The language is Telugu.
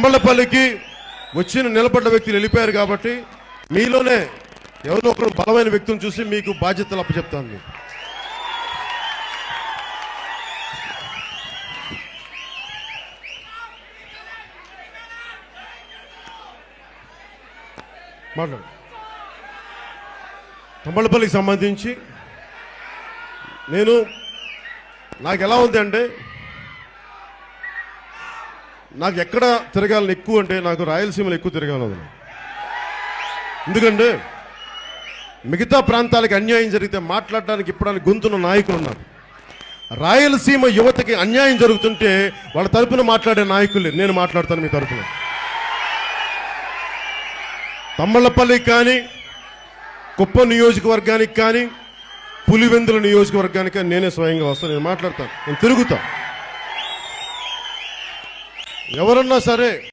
తమ్మళ్లపల్లికి వచ్చిన నిలబడ్డ వ్యక్తులు వెళ్ళిపోయారు కాబట్టి మీలోనే ఎవరో ఒకరు బలమైన వ్యక్తులను చూసి మీకు బాధ్యతలు అప్పచెప్తాను. మీకు మాట్లాడు. తమ్మళ్లపల్లికి సంబంధించి నాకు ఎలా ఉంది అంటే, నాకు ఎక్కడ తిరగాలని ఎక్కువ అంటే నాకు రాయలసీమలో ఎక్కువ తిరగాలి. ఎందుకంటే మిగతా ప్రాంతాలకి అన్యాయం జరిగితే మాట్లాడడానికి ఇప్పడానికి గొంతున్న నాయకులు ఉన్నారు. రాయలసీమ యువతకి అన్యాయం జరుగుతుంటే వాళ్ళ తరపున మాట్లాడే నాయకులే. నేను మాట్లాడతాను మీ తరపున. తమ్మళ్లపల్లికి కానీ, కుప్పం నియోజకవర్గానికి కానీ, పులివెందుల నియోజకవర్గానికి కానీ నేనే స్వయంగా వస్తాను. నేను మాట్లాడతాను, నేను తిరుగుతాను. ఎవరన్నా సరే